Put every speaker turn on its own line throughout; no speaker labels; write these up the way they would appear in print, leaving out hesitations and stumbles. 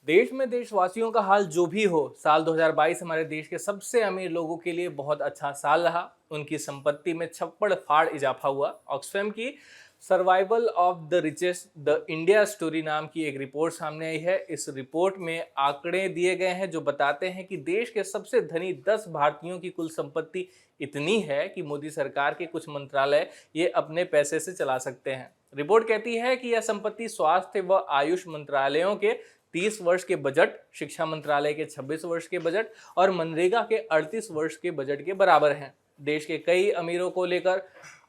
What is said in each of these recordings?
देश में देशवासियों का हाल जो भी हो, साल 2022 हमारे देश के सबसे अमीर लोगों के लिए बहुत अच्छा साल रहा। उनकी संपत्ति में छप्पड़ फाड़ इजाफा हुआ। ऑक्सफैम की survival of the richest the India story नाम की एक रिपोर्ट सामने आई है। इस रिपोर्ट में आंकड़े दिए गए हैं जो बताते हैं कि देश के सबसे धनी 10 भारतीयों की कुल संपत्ति इतनी है कि मोदी सरकार के कुछ मंत्रालय ये अपने पैसे से चला सकते हैं। रिपोर्ट कहती है कि यह संपत्ति स्वास्थ्य व आयुष मंत्रालयों के 30 वर्ष के बजट, शिक्षा मंत्रालय के 26 वर्ष के बजट और मनरेगा के 38 वर्ष के बजट के बराबर हैं। देश के कई अमीरों को लेकर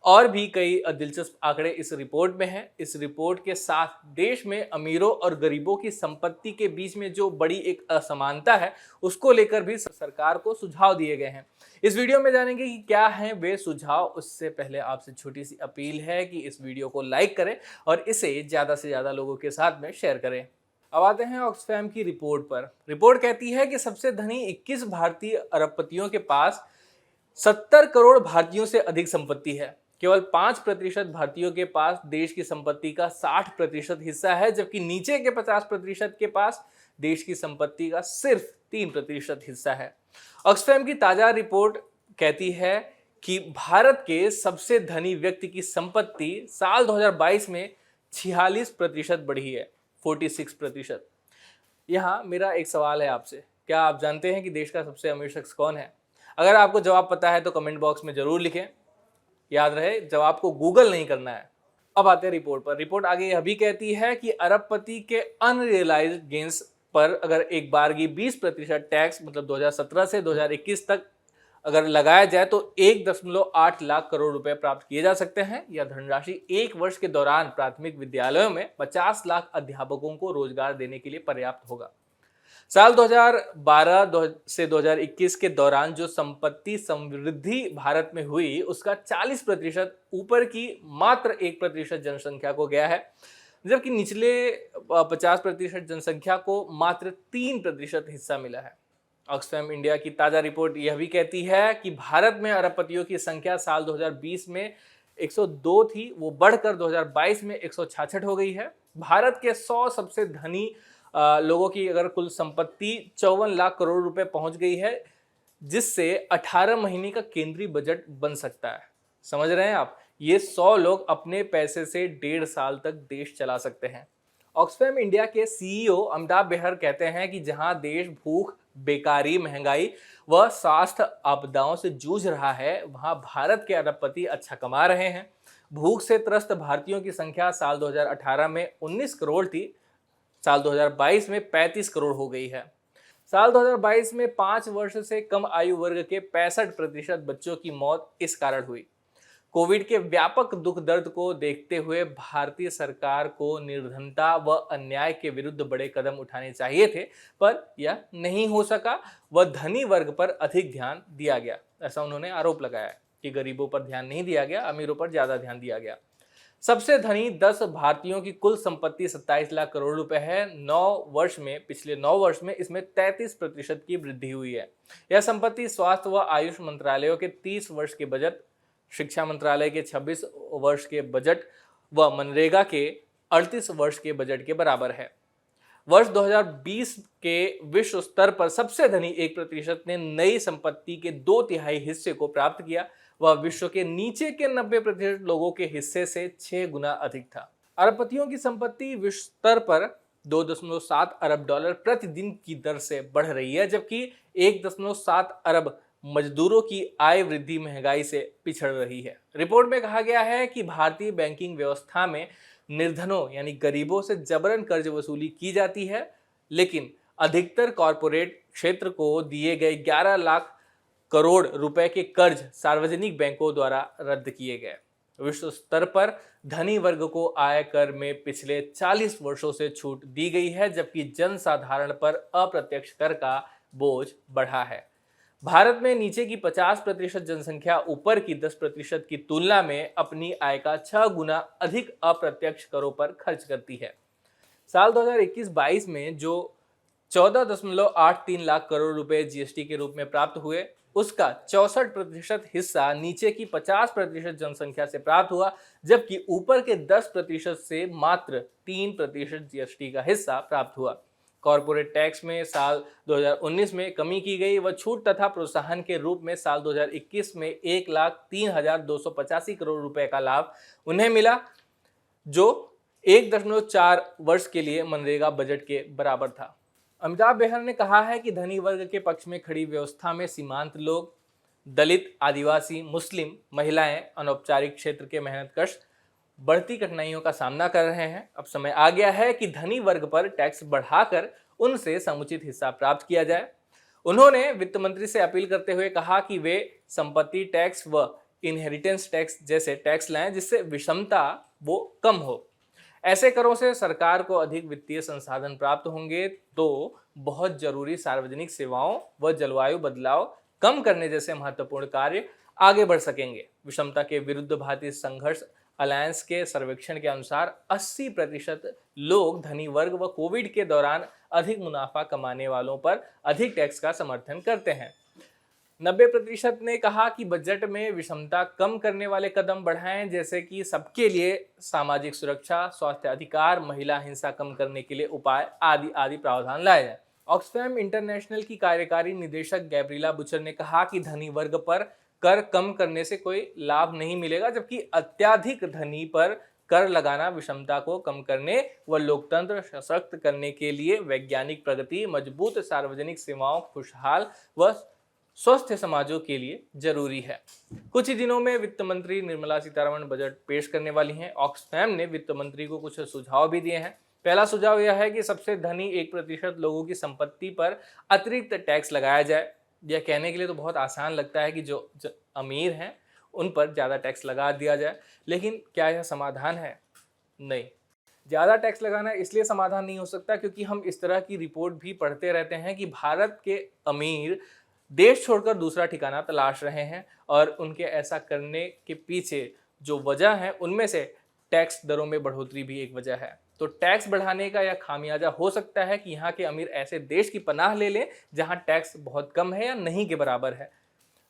और भी कई दिलचस्प आंकड़े इस रिपोर्ट में हैं। इस रिपोर्ट के साथ देश में अमीरों और गरीबों की संपत्ति के बीच में जो बड़ी एक असमानता है, उसको लेकर भी सरकार को सुझाव दिए गए हैं। इस वीडियो में जानेंगे कि क्या हैं वे सुझाव। उससे पहले आपसे छोटी सी अपील है कि इस वीडियो को लाइक करें और इसे ज़्यादा से ज़्यादा लोगों के साथ में शेयर करें। अब आते हैं ऑक्सफैम की रिपोर्ट पर। रिपोर्ट कहती है कि सबसे धनी 21 भारतीय अरबपतियों के पास 70 करोड़ भारतीयों से अधिक संपत्ति है। केवल 5% भारतीयों के पास देश की संपत्ति का 60% हिस्सा है, जबकि नीचे के 50% के पास देश की संपत्ति का सिर्फ 3% हिस्सा है। ऑक्सफैम की ताजा रिपोर्ट कहती है कि भारत के सबसे धनी व्यक्ति की संपत्ति साल 2022 में 46% बढ़ी है, 46%। यहाँ मेरा एक सवाल है आपसे, क्या आप जानते हैं कि देश का सबसे अमीर शख्स कौन है? अगर आपको जवाब पता है तो कमेंट बॉक्स में जरूर लिखें। याद रहे, जवाब को गूगल नहीं करना है। अब आते हैं रिपोर्ट पर। रिपोर्ट आगे यह भी कहती है कि अरबपति के अनरियलाइज्ड गेन्स पर अगर एक बारगी 20% टैक्स मतलब 2017 से 2021 तक अगर लगाया जाए तो 1.8 लाख करोड़ रुपए प्राप्त किए जा सकते हैं। यह धनराशि एक वर्ष के दौरान प्राथमिक विद्यालयों में 50 लाख अध्यापकों को रोजगार देने के लिए पर्याप्त होगा। साल 2012 से 2021 के दौरान जो संपत्ति समृद्धि भारत में हुई, उसका 40% ऊपर की मात्र 1% जनसंख्या को गया है, जबकि निचले 50% जनसंख्या को मात्र 3% हिस्सा मिला है। ऑक्सफैम इंडिया की ताजा रिपोर्ट यह भी कहती है कि भारत में अरबपतियों की संख्या साल 2020 में 102 थी, वो बढ़कर 2022 में 166 हो गई है। भारत के 100 सबसे धनी लोगों की अगर कुल संपत्ति 54 लाख करोड़ रुपए पहुंच गई है, जिससे 18 महीने का केंद्रीय बजट बन सकता है। समझ रहे हैं आप? ये 100 लोग अपने पैसे से 1.5 साल तक देश चला सकते हैं। ऑक्सफैम इंडिया के सीईओ अमिताभ बेहर कहते हैं कि जहां देश भूख, बेकारी, महंगाई व स्वास्थ्य आपदाओं से जूझ रहा है, वहां भारत के अरबपति अच्छा कमा रहे हैं। भूख से त्रस्त भारतीयों की संख्या साल 2018 में 19 करोड़ थी, साल 2022 में 35 करोड़ हो गई है। साल 2022 में 5 वर्ष से कम आयु वर्ग के 65% बच्चों की मौत इस कारण हुई। कोविड के व्यापक दुख दर्द को देखते हुए भारतीय सरकार को निर्धनता व अन्याय के विरुद्ध बड़े कदम उठाने चाहिए थे, पर यह नहीं हो सका व धनी वर्ग पर अधिक ध्यान दिया गया। ऐसा उन्होंने आरोप लगाया कि गरीबों पर ध्यान नहीं दिया गया, अमीरों पर ज्यादा ध्यान दिया गया। सबसे धनी 10 भारतीयों की कुल संपत्ति 27 लाख करोड़ रुपए है। पिछले 9 वर्ष में इसमें 33% की वृद्धि हुई है। यह संपत्ति स्वास्थ्य व आयुष मंत्रालयों के 30 वर्ष के बजट, शिक्षा मंत्रालय के 26 वर्ष के बजट व मनरेगा के 38 वर्ष के बजट के बराबर है। वर्ष 2020 के विश्व स्तर पर सबसे धनी 1% ने नई संपत्ति के 2/3 हिस्से को प्राप्त किया। वह विश्व के नीचे के 90% लोगों के हिस्से से 6 गुना अधिक था। अरबपतियों की संपत्ति विश्व स्तर पर 2.7 अरब डॉलर प्रतिदिन की दर से बढ़ रही है, जबकि 1.7 अरब मजदूरों की आय वृद्धि महंगाई से पिछड़ रही है। रिपोर्ट में कहा गया है कि भारतीय बैंकिंग व्यवस्था में निर्धनों यानी गरीबों से जबरन कर्ज वसूली की जाती है, लेकिन अधिकतर कॉरपोरेट क्षेत्र को दिए गए 11 लाख करोड़ रुपए के कर्ज सार्वजनिक बैंकों द्वारा रद्द किए गए। विश्व स्तर पर धनी वर्ग को आयकर में पिछले 40 वर्षों से छूट दी गई है, जबकि जनसाधारण पर अप्रत्यक्ष कर का बोझ बढ़ा है। भारत में नीचे की 50% जनसंख्या ऊपर की 10% की तुलना में अपनी आय का 6 गुना अधिक अप्रत्यक्ष करों पर खर्च करती है। साल 2021-22 में जो 14.83 लाख करोड़ रुपए जीएसटी के रूप में प्राप्त हुए, उसका 64% हिस्सा नीचे की 50% जनसंख्या से प्राप्त हुआ, जबकि ऊपर के 10% से मात्र 3% जीएसटी का हिस्सा प्राप्त हुआ। कॉरपोरेट टैक्स में साल 2019 में कमी की गई व छूट तथा प्रोत्साहन के रूप में साल 2021 में 1,03,285 करोड़ रुपए का लाभ उन्हें मिला, जो 1.4 वर्ष के लिए मनरेगा बजट के बराबर था। अमिताभ बेहर ने कहा है कि धनी वर्ग के पक्ष में खड़ी व्यवस्था में सीमांत लोग, दलित, आदिवासी, मुस्लिम, महिलाएं, अनौपचारिक क्षेत्र के मेहनतकश बढ़ती कठिनाइयों का सामना कर रहे हैं। अब समय आ गया है कि धनी वर्ग पर टैक्स बढ़ाकर उनसे समुचित हिस्सा प्राप्त किया जाए। उन्होंने वित्त मंत्री से अपील करते हुए कहा कि वे संपत्ति टैक्स व इनहेरिटेंस टैक्स जैसे टैक्स लाएं जिससे विषमता वो कम हो। ऐसे करों से सरकार को अधिक वित्तीय संसाधन प्राप्त होंगे तो बहुत जरूरी सार्वजनिक सेवाओं व जलवायु बदलाव कम करने जैसे महत्वपूर्ण कार्य आगे बढ़ सकेंगे। विषमता के विरुद्ध भारतीय संघर्ष अलायंस के सर्वेक्षण के अनुसार 80% लोग धनी वर्ग व कोविड के दौरान अधिक मुनाफा कमाने वालों पर अधिक टैक्स का समर्थन करते हैं। 90% ने कहा कि बजट में विषमता कम करने वाले कदम बढ़ाएं, जैसे कि सबके लिए सामाजिक सुरक्षा, स्वास्थ्य अधिकार, महिला हिंसा कम करने के लिए उपाय आदि आदि प्रावधान लाए जाए। ऑक्सफैम इंटरनेशनल की कार्यकारी निदेशक गैब्रिएला बुचर ने कहा कि धनी वर्ग पर कर कम करने से कोई लाभ नहीं मिलेगा, जबकि अत्यधिक धनी पर कर लगाना विषमता को कम करने व लोकतंत्र सशक्त करने के लिए वैज्ञानिक प्रगति, मजबूत सार्वजनिक सेवाओं, खुशहाल व स्वस्थ समाजों के लिए जरूरी है। कुछ ही दिनों में वित्त मंत्री निर्मला सीतारमण बजट पेश करने वाली हैं। ऑक्सफैम ने वित्त मंत्री को कुछ सुझाव भी दिए हैं। पहला सुझाव यह है कि सबसे धनी 1% लोगों की संपत्ति पर अतिरिक्त टैक्स लगाया जाए। यह कहने के लिए तो बहुत आसान लगता है कि जो अमीर हैं उन पर ज़्यादा टैक्स लगा दिया जाए, लेकिन क्या यह समाधान है? नहीं। ज़्यादा टैक्स लगाना इसलिए समाधान नहीं हो सकता क्योंकि हम इस तरह की रिपोर्ट भी पढ़ते रहते हैं कि भारत के अमीर देश छोड़कर दूसरा ठिकाना तलाश रहे हैं और उनके ऐसा करने के पीछे जो वजह है उनमें से टैक्स दरों में बढ़ोतरी भी एक वजह है। तो टैक्स बढ़ाने का यह खामियाजा हो सकता है कि यहाँ के अमीर ऐसे देश की पनाह ले लें जहाँ टैक्स बहुत कम है या नहीं के बराबर है।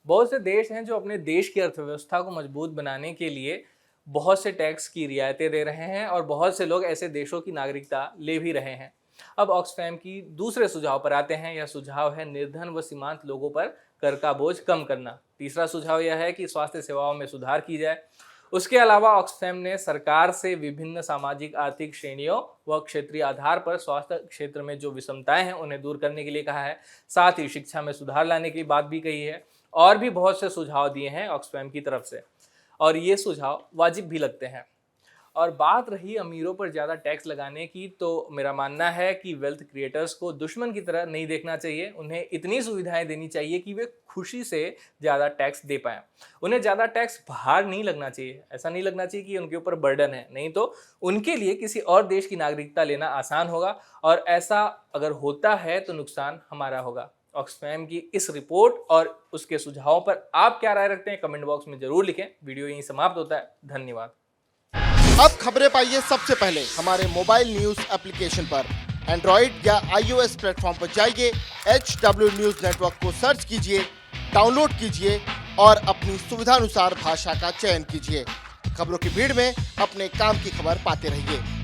बहुत से देश हैं जो अपने देश की अर्थव्यवस्था को मजबूत बनाने के लिए बहुत से टैक्स की रियायतें दे रहे हैं और बहुत से लोग ऐसे देशों की नागरिकता ले भी रहे हैं। अब ऑक्सफैम की दूसरे सुझाव पर आते हैं। यह सुझाव है निर्धन व सीमांत लोगों पर कर का बोझ कम करना। तीसरा सुझाव यह है कि स्वास्थ्य सेवाओं में सुधार की जाए। उसके अलावा ऑक्सफैम ने सरकार से विभिन्न सामाजिक आर्थिक श्रेणियों व क्षेत्रीय आधार पर स्वास्थ्य क्षेत्र में जो विषमताएं हैं उन्हें दूर करने के लिए कहा है। साथ ही शिक्षा में सुधार लाने की बात भी कही है और भी बहुत से सुझाव दिए हैं ऑक्सफैम की तरफ से और ये सुझाव वाजिब भी लगते हैं। और बात रही अमीरों पर ज़्यादा टैक्स लगाने की, तो मेरा मानना है कि वेल्थ क्रिएटर्स को दुश्मन की तरह नहीं देखना चाहिए। उन्हें इतनी सुविधाएं देनी चाहिए कि वे खुशी से ज़्यादा टैक्स दे पाएँ। उन्हें ज़्यादा टैक्स भार नहीं लगना चाहिए। ऐसा नहीं लगना चाहिए कि उनके ऊपर बर्डन है, नहीं तो उनके लिए किसी और देश की नागरिकता लेना आसान होगा और ऐसा अगर होता है तो नुकसान हमारा होगा। ऑक्सफैम की इस रिपोर्ट और उसके सुझावों पर आप क्या राय रखते हैं कमेंट बॉक्स में जरूर लिखें। वीडियो यहीं समाप्त होता है। धन्यवाद।
अब खबरें पाइए सबसे पहले हमारे मोबाइल न्यूज एप्लीकेशन पर। एंड्रॉइड या iOS प्लेटफॉर्म पर जाइए, HW न्यूज नेटवर्क को सर्च कीजिए, डाउनलोड कीजिए और अपनी सुविधानुसार भाषा का चयन कीजिए। खबरों की भीड़ में अपने काम की खबर पाते रहिए।